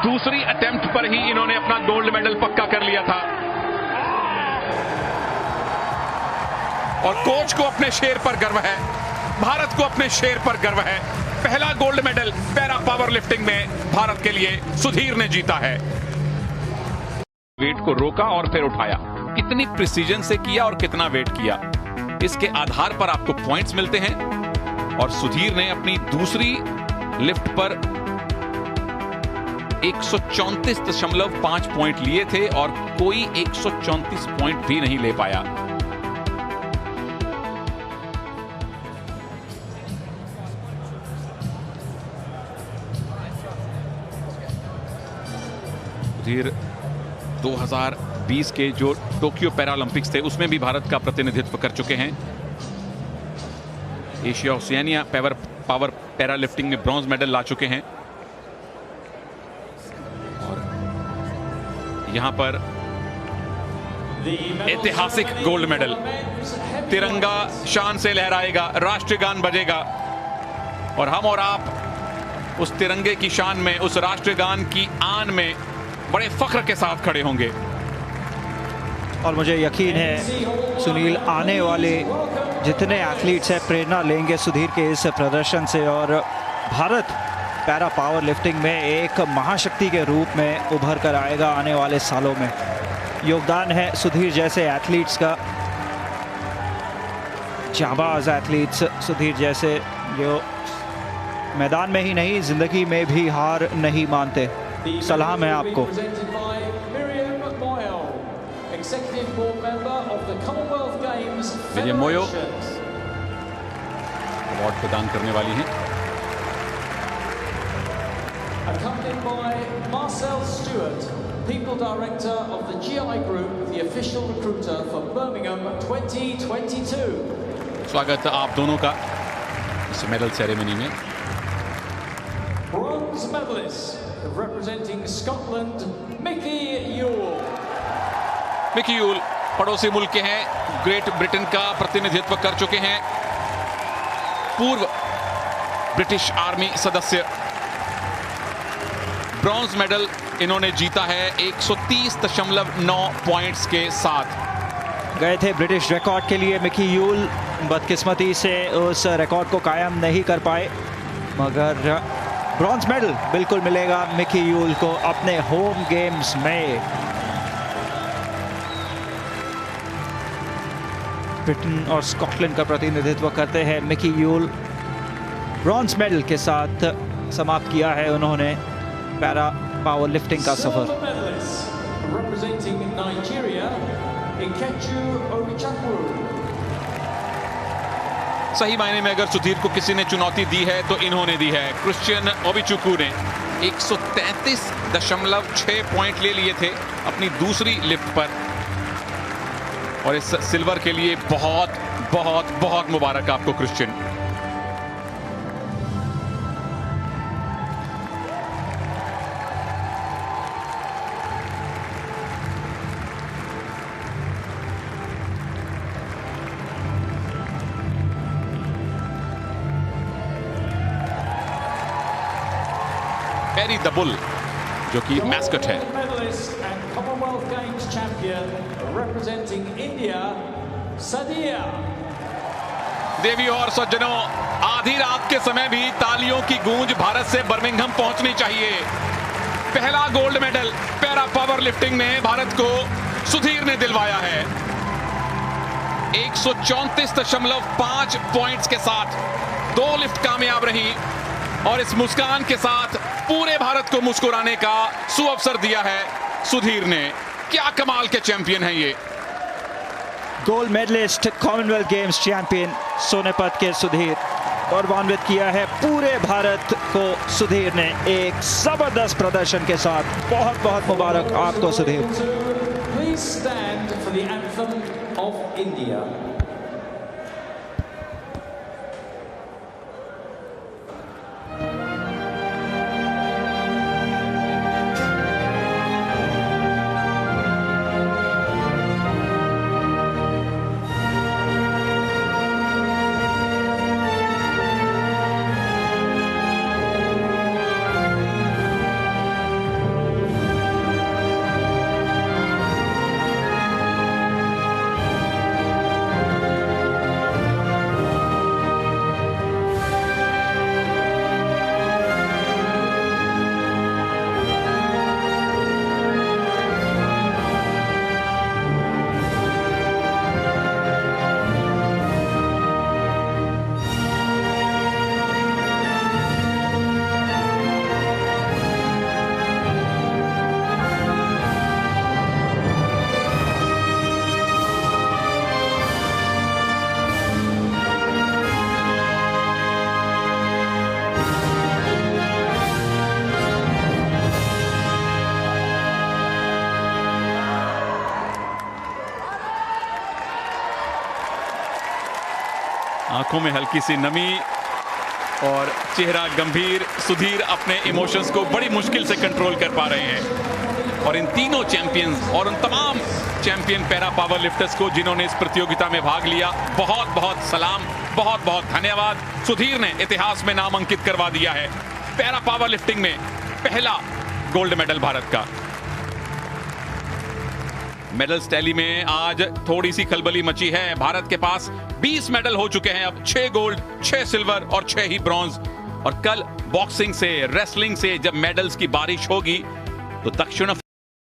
दूसरी अटेम्प्ट पर ही इन्होंने अपना गोल्ड मेडल पक्का कर लिया था और कोच को अपने शेर पर गर्व है, भारत को अपने शेर पर गर्व है। पहला gold medal para power lifting में भारत के लिए सुधीर ने जीता है। वेट को रोका और फिर उठाया, कितनी प्रिसीजन से किया और कितना वेट किया, इसके आधार पर आपको पॉइंट्स मिलते हैं। और सुधीर ने अपनी दूसरी लिफ्ट पर 134.5 पॉइंट लिए थे और कोई 134 पॉइंट भी नहीं ले पाया। सुधीर 2020 के जो टोक्यो पैरालंपिक्स थे उसमें भी भारत का प्रतिनिधित्व कर चुके हैं। एशिया ओशियानिया पावर पैरालिफ्टिंग में ब्रॉन्ज मेडल ला चुके हैं और यहां पर ऐतिहासिक गोल्ड मेडल। तिरंगा शान से लहराएगा, राष्ट्रगान बजेगा और हम और आप उस तिरंगे की शान में, उस राष्ट्रगान की आन में बड़े फख्र के साथ खड़े होंगे। और मुझे यकीन है सुनील, आने वाले जितने एथलीट्स हैं प्रेरणा लेंगे सुधीर के इस प्रदर्शन से और भारत पैरा पावर लिफ्टिंग में एक महाशक्ति के रूप में उभर कर आएगा आने वाले सालों में। योगदान है सुधीर जैसे एथलीट्स का, जाबाज एथलीट्स सुधीर जैसे, जो मैदान में ही नहीं जिंदगी में भी हार नहीं मानते। सलाम है आपको। विलियम मोयो अवार्ड प्रदान करने वाली हैं। Accompanied by Marcel Stewart, People Director of the GI Group, the official recruiter for Birmingham 2022. स्वागत आप दोनों का इस मेडल सेरेमनी में। Bronze medalist representing Scotland, Mickey Yule. Mickey you'll पड़ोसी मुल्क के हैं, ग्रेट ब्रिटेन का प्रतिनिधित्व कर चुके हैं, पूर्व ब्रिटिश आर्मी सदस्य। ब्रॉन्ज मेडल इन्होंने जीता है 130.9 पॉइंट्स के साथ। गए थे ब्रिटिश रिकॉर्ड के लिए मिकी यूल, बदकिस्मती से उस रिकॉर्ड को कायम नहीं कर पाए, मगर ब्रॉन्ज मेडल बिल्कुल मिलेगा मिकी यूल को अपने होम गेम्स में। ब्रिटेन और स्कॉटलैंड का प्रतिनिधित्व करते हैं मिकी यूल। ब्रॉन्ज मेडल के साथ समाप्त किया है उन्होंने पैरा पावर लिफ्टिंग का सफर। सही मायने में अगर सुधीर को किसी ने चुनौती दी है तो इन्होंने दी है। क्रिश्चियन ओबिचुकू ने 133.6 पॉइंट ले लिए थे अपनी दूसरी लिफ्ट पर और इस सिल्वर के लिए बहुत बहुत बहुत मुबारक आपको क्रिश्चियन। पेरी द बुल जो कि मैस्कट है। देवी और सज्जनों, आधी रात के समय भी तालियों की गूंज भारत से बर्मिंघम पहुंचनी चाहिए। पहला gold medal para power lifting में भारत को सुधीर ने दिलवाया है। 134.5 पॉइंट्स के साथ 2 लिफ्ट कामयाब रही और इस मुस्कान के साथ पूरे भारत को मुस्कुराने का सुअवसर दिया है सुधीर ने। क्या कमाल के चैंपियन हैं ये। Gold medalist, commonwealth games champion Sonipat के सुधीर गौरवान्वित किया है पूरे भारत को सुधीर ने एक जबरदस्त प्रदर्शन के साथ। बहुत बहुत मुबारक आपको Sudhir. Please stand for the anthem of India. आंखों में हल्की सी नमी और चेहरा गंभीर। सुधीर अपने इमोशंस को बड़ी मुश्किल से कंट्रोल कर पा रहे हैं। और इन तीनों चैंपियंस और उन तमाम चैंपियन पैरा पावर लिफ्टर्स को जिन्होंने इस प्रतियोगिता में भाग लिया, बहुत बहुत सलाम, बहुत बहुत धन्यवाद। सुधीर ने इतिहास में नाम अंकित करवा दिया है। पैरा पावर लिफ्टिंग में पहला गोल्ड मेडल भारत का। मेडल्स टैली में आज थोड़ी सी खलबली मची है। भारत के पास 20 मेडल हो चुके हैं अब, 6 गोल्ड, 6 सिल्वर और 6 ही ब्रॉन्ज। और कल बॉक्सिंग से, रेसलिंग से जब मेडल्स की बारिश होगी तो दक्षिण